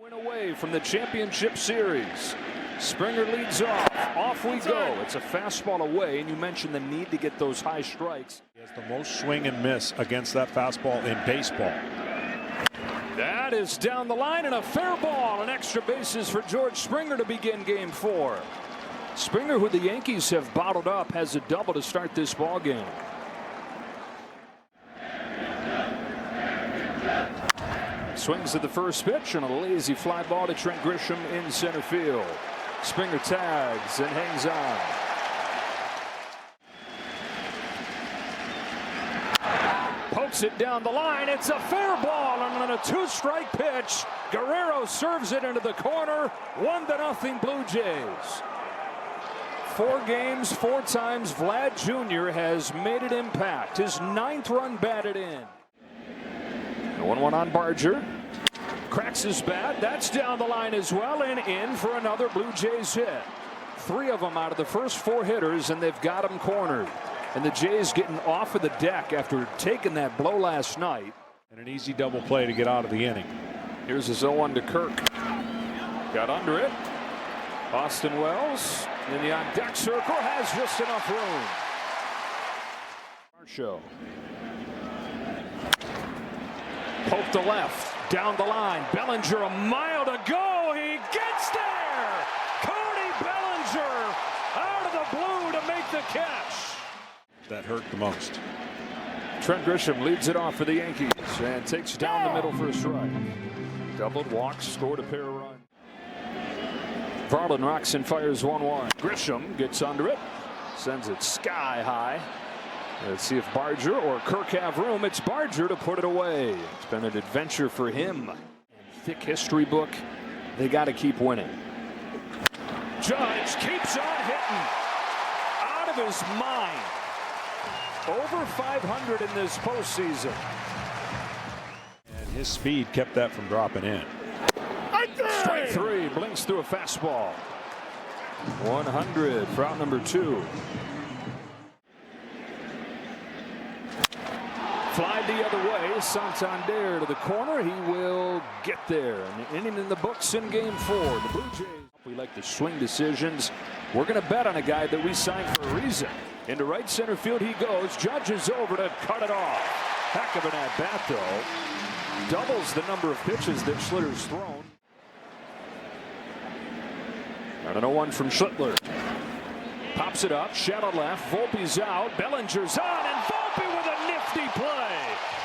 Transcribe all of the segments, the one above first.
Win away from the championship series. Springer leads off. Off we go. It's a fastball away, and you mentioned the need to get those high strikes. He has the most swing and miss against that fastball in baseball. That is down the line and a fair ball. And extra bases for George Springer to begin game 4. Springer, who the Yankees have bottled up, has a double to start this ball game. Swings at the first pitch and a lazy fly ball to Trent Grisham in center field. Springer tags and hangs on. Pokes it down the line. It's a fair ball, and on a 2-strike pitch, Guerrero serves it into the corner. 1-0 Blue Jays. 4 games, 4 times Vlad Jr. has made an impact. His 9th run batted in. The 1-1 on Barger. Cracks his bat. That's down the line as well, and in for another Blue Jays hit. 3 of them out of the first 4 hitters, and they've got him cornered. And the Jays getting off of the deck after taking that blow last night. And an easy double play to get out of the inning. Here's his 0-1 to Kirk. Got under it. Austin Wells in the on-deck circle has just enough room. Show. Poke to left, down the line. Bellinger a mile to go. He gets there. Cody Bellinger out of the blue to make the catch. That hurt the most. Trent Grisham leads it off for the Yankees and takes down the middle for a strike. Doubled, walks, scored a pair of runs. Varland rocks and fires 1-1. Grisham gets under it, sends it sky high. Let's see if Barger or Kirk have room. It's Barger to put it away. It's been an adventure for him. Thick history book. They got to keep winning. Judge keeps on hitting. Out of his mind. Over 500 in this postseason. And his speed kept that from dropping in. Strike 3, blinks through a fastball. 100 for out number 2. Fly the other way. Santander to the corner. He will get there. An inning in the books in game 4. The Blue Jays. We like the swing decisions. We're going to bet on a guy that we signed for a reason. Into right center field he goes. Judge is over to cut it off. Heck of an at-bat, though. Doubles the number of pitches that Schlitter's thrown. And an 0-1 from Schlittler. Pops it up. Shallow left. Volpe's out. Bellinger's on. And Volpe with a nifty play.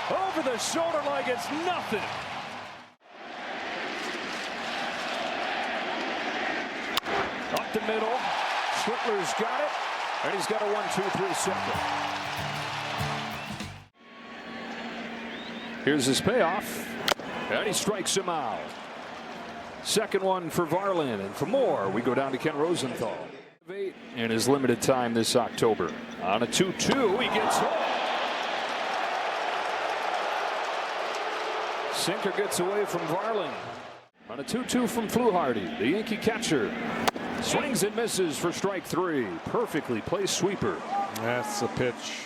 Over the shoulder like it's nothing. Up the middle. Schlittler's got it. And he's got a 1-2-3 second. Here's his payoff. And he strikes him out. Second one for Varland. And for more, we go down to Ken Rosenthal. 8 in his limited time this October. On a 2-2, he gets home. Sinker gets away from Varland. On a 2-2 from Fluharty, the Yankee catcher. Swings and misses for strike 3. Perfectly placed sweeper. That's a pitch.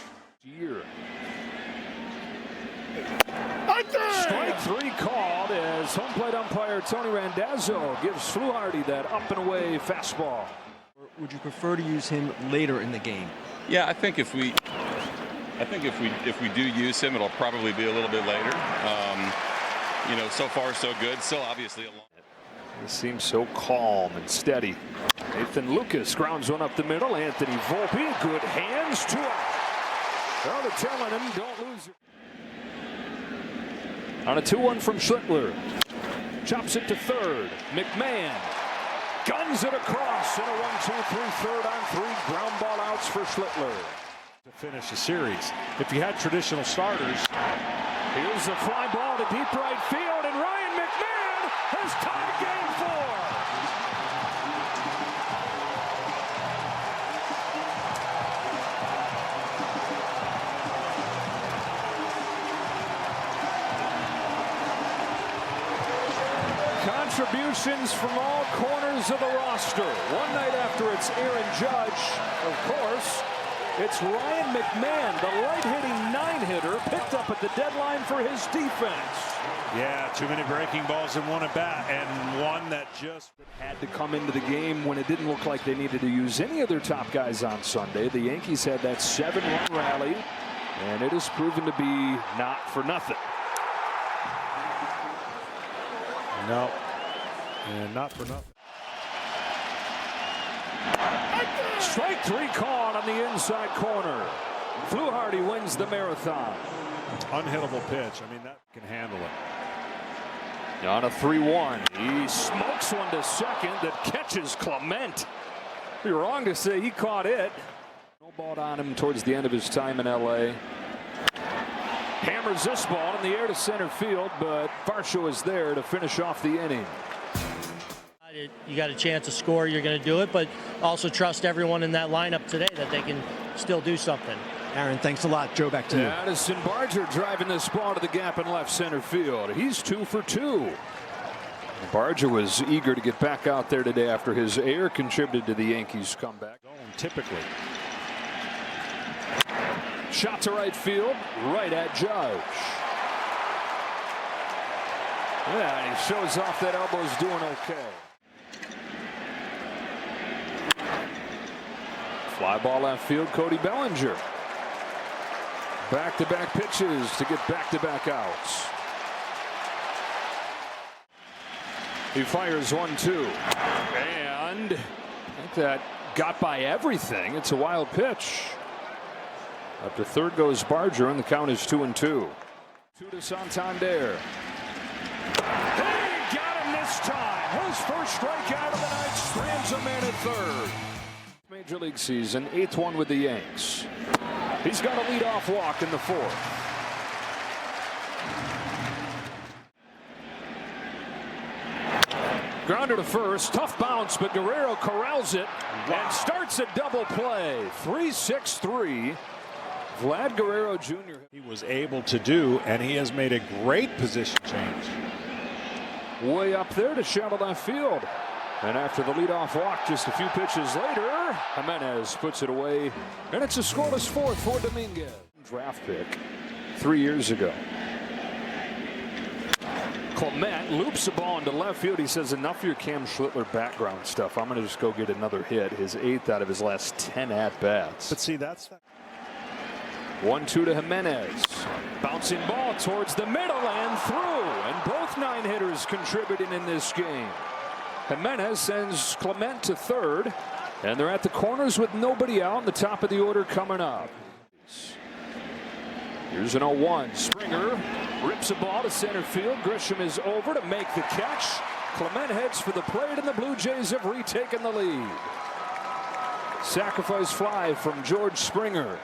Strike 3 called as home plate umpire Tony Randazzo gives Fluharty that up and away fastball. Would you prefer to use him later in the game? Yeah, I think if we do use him, it'll probably be a little bit later. You know, so far so good. Still obviously a long. He seems so calm and steady. Nathan Lucas grounds one up the middle. Anthony Volpe, good hands to out. Well, they're telling him, don't lose it. On a 2-1 from Schlittler. Chops it to third. McMahon guns it across in a 1-2-3 third on 3 ground ball outs for Schlittler. To finish the series. If you had traditional starters. Here's a fly ball to deep right field, and Ryan McMahon has tied game 4. Contributions from all corners of the roster. One night after it's Aaron Judge, of course, It's Ryan McMahon, the right-hitting nine-hitter, picked up at the deadline for his defense. Yeah, too many breaking balls in one at bat, and one that just Had to come into the game when it didn't look like they needed to use any of their top guys on Sunday. The Yankees had that 7-run rally, and it has proven to be not for nothing. no, and not for nothing. Strike three caught on the inside corner. Fluharty wins the marathon. Unhittable pitch. I mean, that can handle it. On a 3-1, he smokes one to second that catches Clement. You're wrong to say he caught it. No ball on him towards the end of his time in LA. Hammers this ball in the air to center field, but Varsho is there to finish off the inning. You got a chance to score, you're going to do it, but also trust everyone in that lineup today that they can still do something. Aaron, thanks a lot. Joe, back to you. Addison Barger driving this ball to the gap in left center field. He's 2 for 2. Barger was eager to get back out there today after his error contributed to the Yankees' comeback. Typically. Shot to right field, right at Judge. Yeah, and he shows off that elbow's doing okay. Fly ball left field, Cody Bellinger. Back-to-back pitches to get back-to-back outs. He fires 1-2. And I think that got by everything. It's a wild pitch. Up to third goes Barger, and the count is 2-2. To Santander. They got him this time. His first strikeout of the night strands him in at third. Major League season, 8th one with the Yanks. He's got a leadoff walk in the 4th. Grounder to first, tough bounce, but Guerrero corrals it and starts a double play. 3-6-3. Vlad Guerrero Jr. He was able to do, and he has made a great position change. Way up there to shallow left field. And after the leadoff walk just a few pitches later, Jimenez puts it away. And it's a scoreless 4th for Dominguez. Draft pick 3 years ago. Clement loops the ball into left field. He says, enough of your Cam Schlittler background stuff. I'm going to just go get another hit. His 8th out of his last 10 at-bats. But see, that's 1-2 to Jimenez. Bouncing ball towards the middle and through. And both 9 hitters contributing in this game. Jimenez sends Clement to third. And they're at the corners with nobody out. The top of the order coming up. Here's an 0-1. Springer rips a ball to center field. Grisham is over to make the catch. Clement heads for the plate, and the Blue Jays have retaken the lead. Sacrifice fly from George Springer.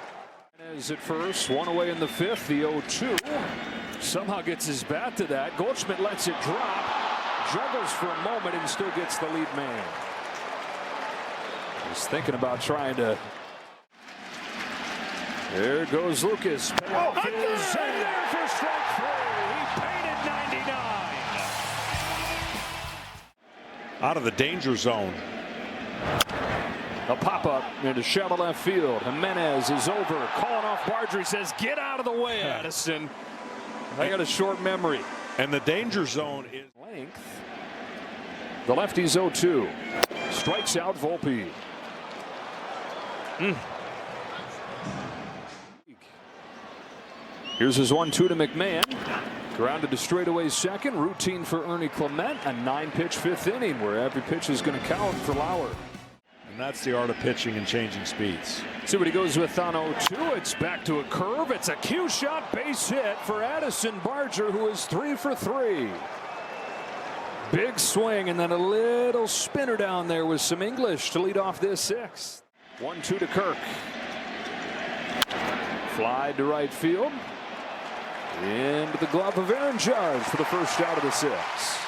As at first, 1 away in the 5th. The 0-2 somehow gets his bat to that. Goldschmidt lets it drop, juggles for a moment, and still gets the lead man. He's thinking about trying to. There goes Lucas. Payoff is in there for strike 3. He painted 99. out of the danger zone. A pop-up into shallow left field. Jimenez is over, calling off Barger. He says, get out of the way, Addison. I got a short memory. And the danger zone is Length. The lefty's 0-2. Strikes out Volpe. Here's his 1-2 to McMahon. Grounded to straightaway second. Routine for Ernie Clement. A 9-pitch 5th inning where every pitch is going to count for Lauer. And that's the art of pitching and changing speeds. See what he goes with on 0-2. It's back to a curve. It's a cue shot base hit for Addison Barger, who is 3 for 3. Big swing and then a little spinner down there with some English to lead off this 6th. 1-2 to Kirk. Fly to right field. Into the glove of Aaron Judge for the first out of the 6th.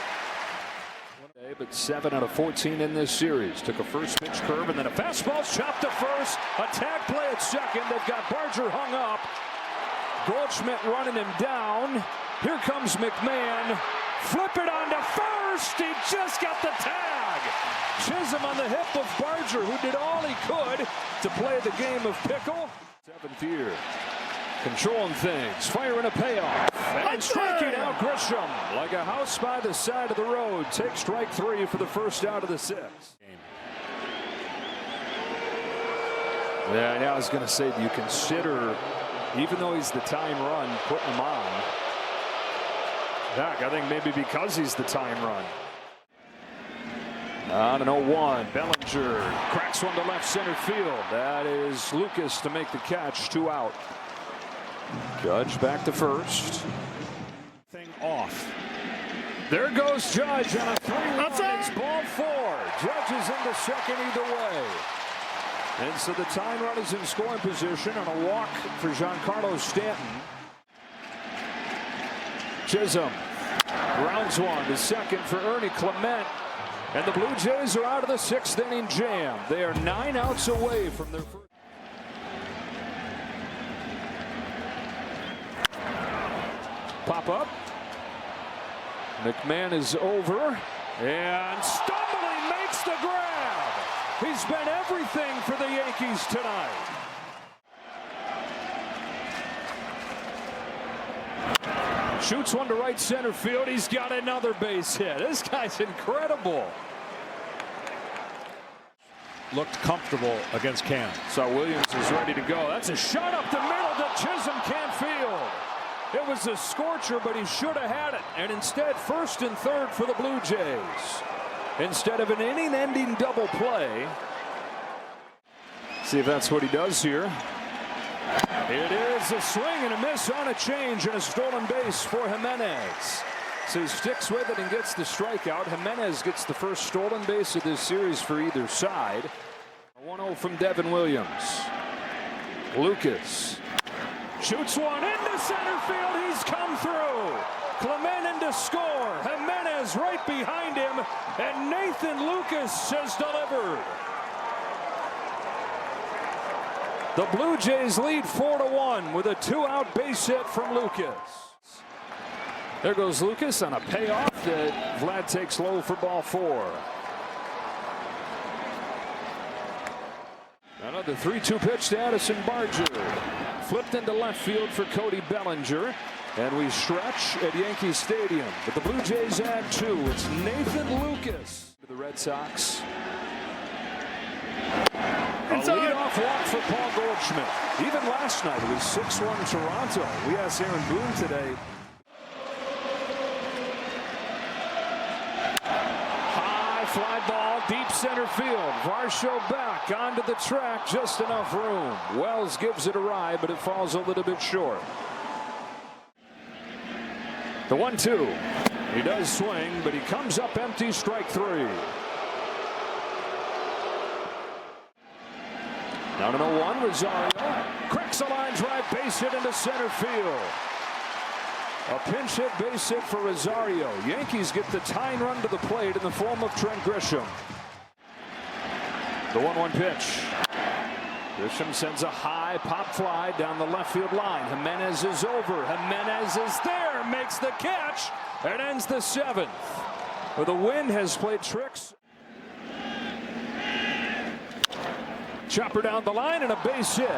But 7 out of 14 in this series. Took a first pitch curve and then a fastball chopped to first. A tag play at second. They've got Barger hung up. Goldschmidt running him down. Here comes McMahon. Flip it on to first. He just got the tag. Chisholm on the hip of Barger, who did all he could to play the game of pickle. 7th year. Controlling things, firing a payoff, and striking out Grisham like a house by the side of the road. Takes strike 3 for the first out of the 6th. Yeah, I was going to say, do you consider, even though he's the time run, putting him on? Heck, I think maybe because he's the time run. On an 0-1, Bellinger cracks one to left center field. That is Lucas to make the catch, 2 out. Judge back to first. Thing off. There goes Judge on a 3-1. It's ball 4. Judge is into second either way. And so the time run is in scoring position on a walk for Giancarlo Stanton. Chisholm rounds one to second for Ernie Clement. And the Blue Jays are out of the 6th inning jam. They are 9 outs away from their first. Pop up. McMahon is over and stumbling makes the grab. He's been everything for the Yankees tonight. Shoots one to right center field. He's got another base hit. This guy's incredible. Looked comfortable against Cam. So Williams is ready to go. That's a shot up the middle that Chisholm can't field. It was a scorcher, but he should have had it. And instead, first and third for the Blue Jays. Instead of an inning-ending double play. See if that's what he does here. It is a swing and a miss on a change and a stolen base for Jimenez. So he sticks with it and gets the strikeout. Jimenez gets the first stolen base of this series for either side. A 1-0 from Devin Williams. Lucas shoots one into center field. He's come through. Clement in to score. Jimenez right behind him. And Nathan Lucas has delivered. The Blue Jays lead 4-1 with a 2-out base hit from Lucas. There goes Lucas on a payoff that Vlad takes low for ball 4. Another 3-2 pitch to Addison Barger. Flipped into left field for Cody Bellinger. And we stretch at Yankee Stadium. But the Blue Jays add 2. It's Nathan Lucas to the Red Sox. A leadoff walk for Paul Goldschmidt. Even last night it was 6-1 Toronto. We asked Aaron Boone today. High fly ball, deep center field. Varsho back onto the track, just enough room. Wells gives it a ride, but it falls a little bit short. The 1-2. He does swing, but he comes up empty, strike 3. Down to 0-1, Rosario cracks a line drive, base hit into center field. A pinch hit base hit for Rosario. Yankees get the tying run to the plate in the form of Trent Grisham. The 1-1 pitch. Grisham sends a high pop fly down the left field line. Jimenez is over. Jimenez is there, makes the catch, and ends the 7th. Well, the wind has played tricks. Chopper down the line and a base hit.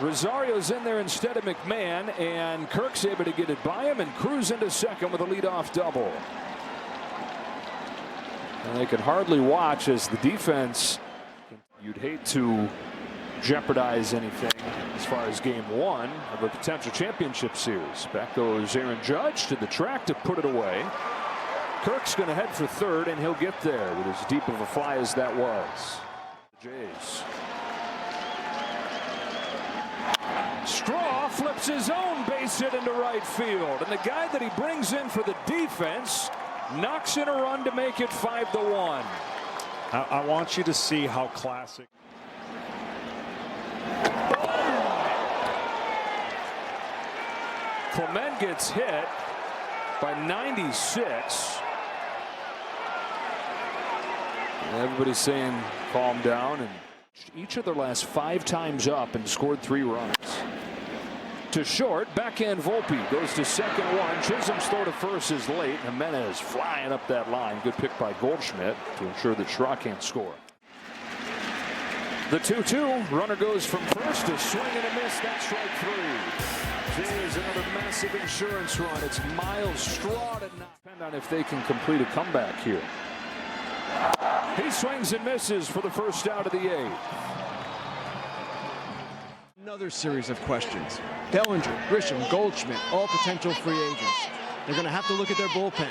Rosario's in there instead of McMahon, and Kirk's able to get it by him and cruise into second with a leadoff double. And they can hardly watch as the defense, you'd hate to jeopardize anything as far as game 1 of a potential championship series. Back goes Aaron Judge to the track to put it away. Kirk's going to head for third, and he'll get there with as deep of a fly as that was. Jays. Straw flips his own base hit into right field, and the guy that he brings in for the defense knocks in a run to make it 5-1. I want you to see how classic. Clement gets hit by 96. Everybody's saying calm down, and each of their last 5 times up and scored 3 runs. To short, backhand Volpe goes to second one. Chisholm's throw to first is late. Jimenez flying up that line. Good pick by Goldschmidt to ensure that Schra can't score. The 2-2. Runner goes from first. A swing and a miss. That's strike three. Jays another massive insurance run. It's Miles Straw to not depend on if they can complete a comeback here. He swings and misses for the first out of the 8th. Another series of questions. Bellinger, Grisham, Goldschmidt, all potential free agents. They're going to have to look at their bullpen.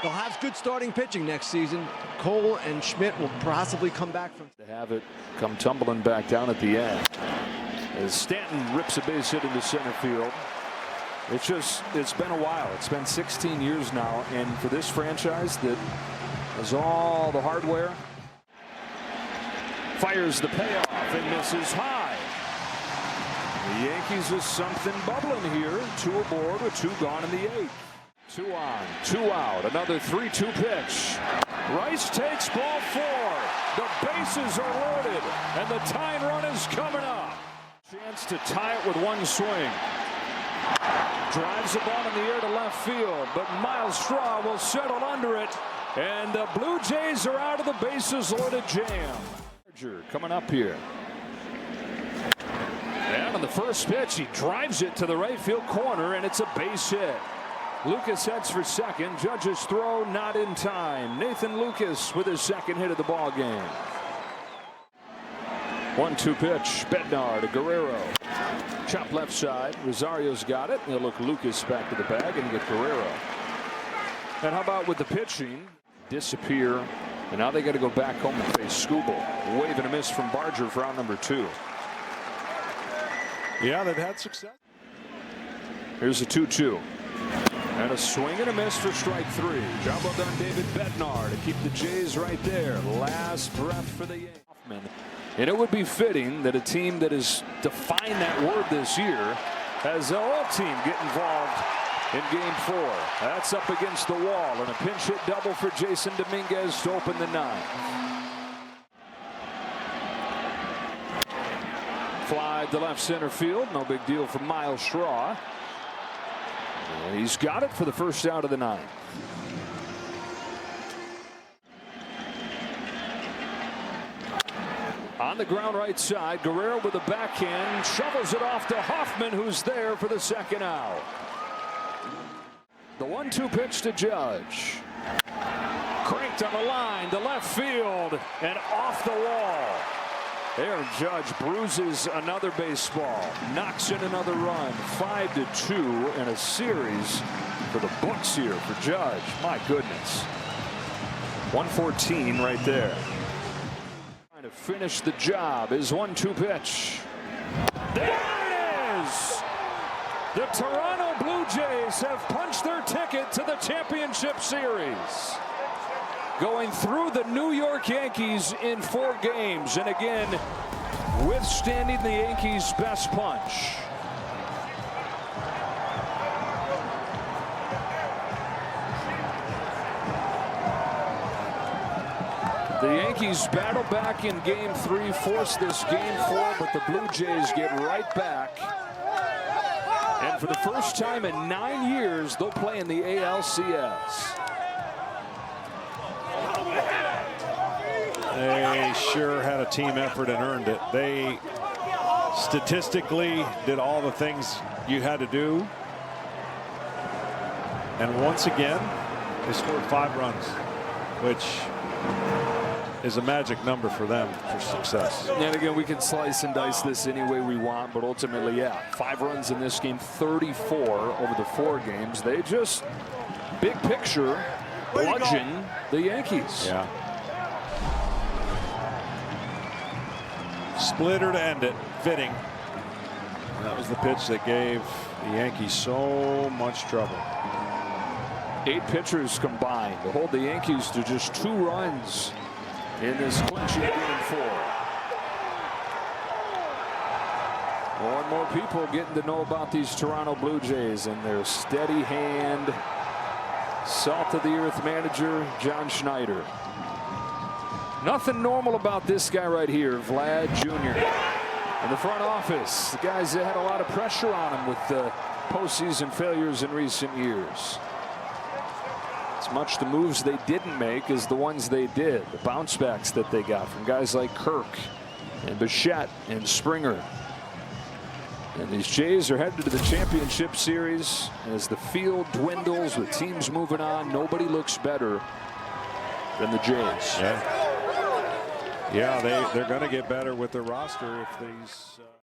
They'll have good starting pitching next season. Cole and Schmidt will possibly come back from. To have it come tumbling back down at the end. As Stanton rips a base hit into center field. It's been a while. It's been 16 years now. And for this franchise that has all the hardware. Fires the payoff and misses high. The Yankees with something bubbling here. 2 aboard with 2 gone in the 8th. 2 on, 2 out. Another 3-2 pitch. Rice takes ball 4. The bases are loaded, and the tying run is coming up. Chance to tie it with 1 swing. Drives the ball in the air to left field, but Miles Straw will settle under it, and the Blue Jays are out of the bases loaded jam. Coming up here. And on the first pitch, he drives it to the right field corner, and it's a base hit. Lucas heads for second. Judge's throw not in time. Nathan Lucas with his second hit of the ball game. 1-2 pitch. Bednar to Guerrero. Chop left side. Rosario's got it. He'll look Lucas back to the bag and get Guerrero. And how about with the pitching? Disappear. And now they got to go back home and face Skubal. Wave and a miss from Barger for out number 2. Yeah, they've had success. Here's a 2-2. And a swing and a miss for strike 3. Job well done, David Bednar, to keep the Jays right there. Last breath for the Yankees. And it would be fitting that a team that has defined that word this year has the whole team get involved in Game 4. That's up against the wall, and a pinch hit double for Jason Dominguez to open the 9th. Fly to left center field. No big deal for Miles Straw. And he's got it for the first out of the 9th. On the ground right side, Guerrero with a backhand shovels it off to Hoffman, who's there for the second out. The 1-2 pitch to Judge. Cranked on the line to left field and off the wall. Aaron Judge bruises another baseball, knocks in another run. 5-2 in a series for the books here for Judge. My goodness. 114 right there. Trying to finish the job is 1-2 pitch. There it is. The Toronto Blue Jays have punched their ticket to the championship series. Going through the New York Yankees in 4 games, and again withstanding the Yankees' best punch. The Yankees battle back in Game 3, force this Game 4, but the Blue Jays get right back. And for the first time in 9 years, they'll play in the ALCS. They sure had a team effort and earned it. They statistically did all the things you had to do. And once again, they scored 5 runs, which is a magic number for them for success. And again, we can slice and dice this any way we want, but ultimately, yeah, 5 runs in this game, 34 over the 4 games. They just, big picture, bludgeon the Yankees. Yeah. Splitter to end it, fitting. And that was the pitch that gave the Yankees so much trouble. 8 pitchers combined to hold the Yankees to just 2 runs in this clinching Game 4. More and more people getting to know about these Toronto Blue Jays and their steady hand, salt of the earth manager, John Schneider. Nothing normal about this guy right here, Vlad Jr. In the front office, the guys that had a lot of pressure on them with the postseason failures in recent years. As much the moves they didn't make as the ones they did. The bounce backs that they got from guys like Kirk and Bichette and Springer. And these Jays are headed to the championship series. As the field dwindles with teams moving on, nobody looks better than the Jays. Yeah, they're going to get better with their roster if these.